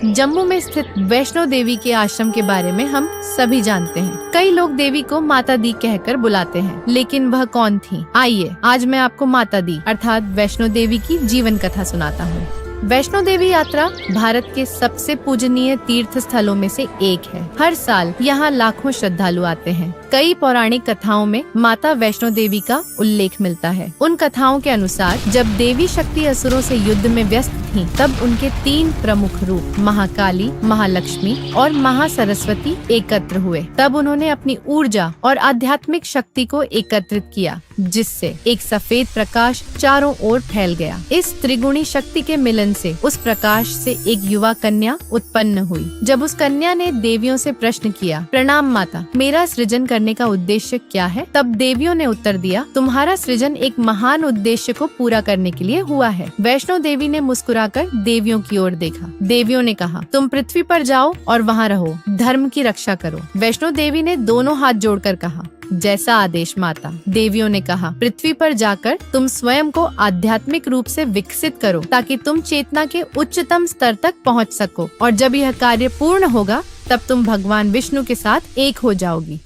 जम्मू में स्थित वैष्णो देवी के आश्रम के बारे में हम सभी जानते हैं। कई लोग देवी को माता दी कहकर बुलाते हैं, लेकिन वह कौन थी? आइए आज मैं आपको माता दी अर्थात वैष्णो देवी की जीवन कथा सुनाता हूँ। वैष्णो देवी यात्रा भारत के सबसे पूजनीय तीर्थ स्थलों में से एक है। हर साल यहाँ लाखों श्रद्धालु आते हैं। कई पौराणिक कथाओं में माता वैष्णो देवी का उल्लेख मिलता है। उन कथाओं के अनुसार जब देवी शक्ति असुरों से युद्ध में व्यस्त थीं, तब उनके 3 प्रमुख रूप महाकाली, महालक्ष्मी और महासरस्वती एकत्र हुए। तब उन्होंने अपनी ऊर्जा और आध्यात्मिक शक्ति को एकत्रित किया, जिससे एक सफेद प्रकाश चारों ओर फैल गया। इस त्रिगुणी शक्ति के मिलन से उस प्रकाश से एक युवा कन्या उत्पन्न हुई। जब उस कन्या ने देवियों से प्रश्न किया, प्रणाम माता, मेरा सृजन करने का उद्देश्य क्या है? तब देवियों ने उत्तर दिया, तुम्हारा सृजन एक महान उद्देश्य को पूरा करने के लिए हुआ है। वैष्णो देवी ने मुस्कुराकर देवियों की ओर देखा। देवियों ने कहा, तुम पृथ्वी पर जाओ और वहाँ रहो, धर्म की रक्षा करो। वैष्णो देवी ने दोनों हाथ जोड़कर कहा, जैसा आदेश माता। देवियों ने कहा, पृथ्वी पर जाकर तुम स्वयं को आध्यात्मिक रूप से विकसित करो, ताकि तुम चेतना के उच्चतम स्तर तक पहुंच सको, और जब यह कार्य पूर्ण होगा तब तुम भगवान विष्णु के साथ एक हो जाओगी।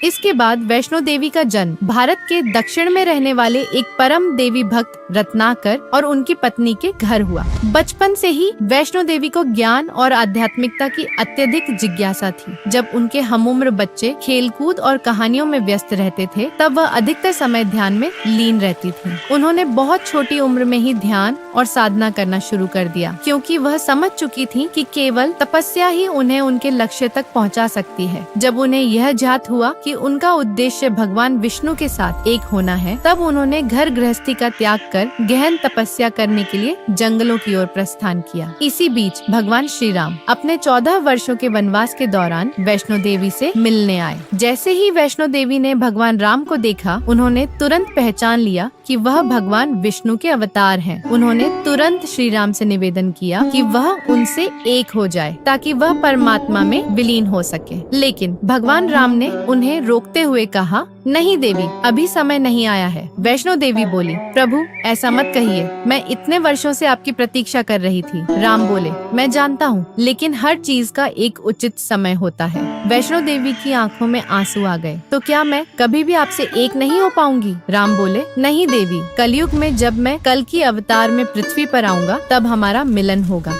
इसके बाद वैष्णो देवी का जन्म भारत के दक्षिण में रहने वाले एक परम देवी भक्त रत्नाकर और उनकी पत्नी के घर हुआ। बचपन से ही वैष्णो देवी को ज्ञान और आध्यात्मिकता की अत्यधिक जिज्ञासा थी। जब उनके हमउम्र बच्चे खेलकूद और कहानियों में व्यस्त रहते थे, तब वह अधिकतर समय ध्यान में लीन रहती थी। उन्होंने बहुत छोटी उम्र में ही ध्यान और साधना करना शुरू कर दिया, क्योंकि वह समझ चुकी थी कि केवल तपस्या ही उन्हें उनके लक्ष्य तक पहुंचा सकती है। जब उन्हें यह ज्ञात हुआ कि उनका उद्देश्य भगवान विष्णु के साथ एक होना है, तब उन्होंने घर गृहस्थी का त्याग कर गहन तपस्या करने के लिए जंगलों की ओर प्रस्थान किया। इसी बीच भगवान श्री राम अपने 14 वर्षों के वनवास के दौरान वैष्णो देवी से मिलने आए। जैसे ही वैष्णो देवी ने भगवान राम को देखा, उन्होंने तुरंत पहचान लिया कि वह भगवान विष्णु के अवतार हैं। उन्होंने तुरंत श्री राम से निवेदन किया कि वह उनसे एक हो जाए, ताकि वह परमात्मा में विलीन हो सके। लेकिन भगवान राम ने उन्हें रोकते हुए कहा, नहीं देवी, अभी समय नहीं आया है। वैष्णो देवी बोली, प्रभु ऐसा मत कहिए, मैं इतने वर्षों से आपकी प्रतीक्षा कर रही थी। राम बोले, मैं जानता हूँ, लेकिन हर चीज का एक उचित समय होता है। वैष्णो देवी की आंखों में आंसू आ गए। तो क्या मैं कभी भी आपसे एक नहीं हो पाऊंगी? राम बोले, नहीं देवी, कलयुग में जब मैं कल की अवतार में पृथ्वी पर आऊंगा, तब हमारा मिलन होगा।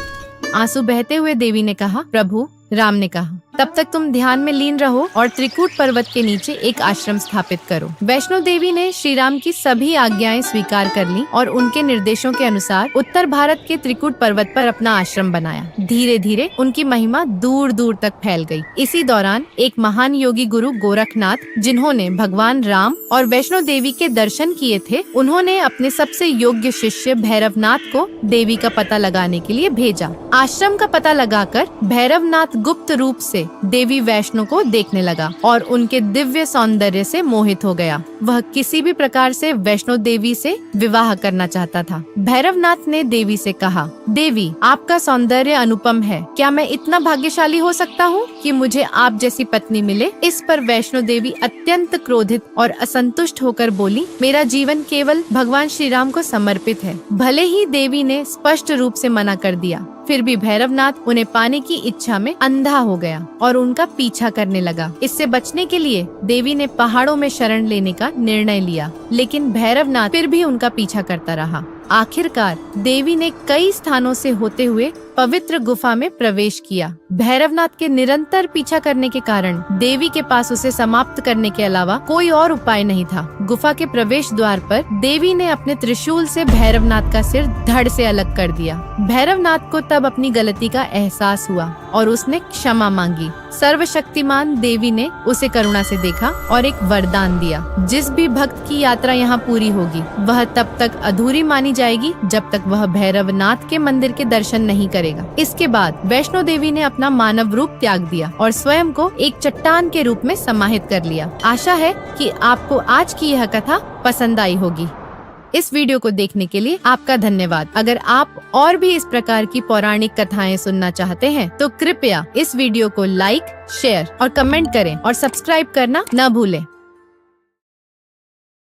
आंसू बहते हुए देवी ने कहा, प्रभु, राम ने कहा, तब तक तुम ध्यान में लीन रहो और त्रिकूट पर्वत के नीचे एक आश्रम स्थापित करो। वैष्णो देवी ने श्री राम की सभी आज्ञाएं स्वीकार कर ली और उनके निर्देशों के अनुसार उत्तर भारत के त्रिकूट पर्वत पर अपना आश्रम बनाया। धीरे धीरे उनकी महिमा दूर दूर तक फैल गई। इसी दौरान एक महान योगी गुरु गोरखनाथ, जिन्होंने भगवान राम और वैष्णो देवी के दर्शन किए थे, उन्होंने अपने सबसे योग्य शिष्य भैरवनाथ को देवी का पता लगाने के लिए भेजा। आश्रम का पता लगाकर भैरवनाथ गुप्त रूप से देवी वैष्णो को देखने लगा और उनके दिव्य सौंदर्य से मोहित हो गया। वह किसी भी प्रकार से वैष्णो देवी से विवाह करना चाहता था। भैरवनाथ ने देवी से कहा, देवी, आपका सौंदर्य अनुपम है। क्या मैं इतना भाग्यशाली हो सकता हूँ कि मुझे आप जैसी पत्नी मिले? इस पर वैष्णो देवी अत्यंत क्रोधित और असंतुष्ट होकर बोली, मेरा जीवन केवल भगवान श्री राम को समर्पित है। भले ही देवी ने स्पष्ट रूप से मना कर दिया, फिर भी भैरवनाथ उन्हें पाने की इच्छा में अंधा हो गया और उनका पीछा करने लगा। इससे बचने के लिए देवी ने पहाड़ों में शरण लेने का निर्णय लिया, लेकिन भैरवनाथ फिर भी उनका पीछा करता रहा। आखिरकार देवी ने कई स्थानों से होते हुए पवित्र गुफा में प्रवेश किया। भैरवनाथ के निरंतर पीछा करने के कारण देवी के पास उसे समाप्त करने के अलावा कोई और उपाय नहीं था। गुफा के प्रवेश द्वार पर देवी ने अपने त्रिशूल से भैरवनाथ का सिर धड़ से अलग कर दिया। भैरवनाथ को तब अपनी गलती का एहसास हुआ और उसने क्षमा मांगी। सर्वशक्तिमान देवी ने उसे करुणा से देखा और एक वरदान दिया, जिस भी भक्त की यात्रा यहाँ पूरी होगी, वह तब तक अधूरी मानी जाएगी जब तक वह भैरवनाथ के मंदिर के दर्शन नहीं करेगा। इसके बाद वैष्णो देवी ने अपना मानव रूप त्याग दिया और स्वयं को एक चट्टान के रूप में समाहित कर लिया। आशा है कि आपको आज की यह कथा पसंद आई होगी। इस वीडियो को देखने के लिए आपका धन्यवाद। अगर आप और भी इस प्रकार की पौराणिक कथाएं सुनना चाहते हैं, तो कृपया इस वीडियो को लाइक, शेयर और कमेंट करें और सब्सक्राइब करना न भूलें।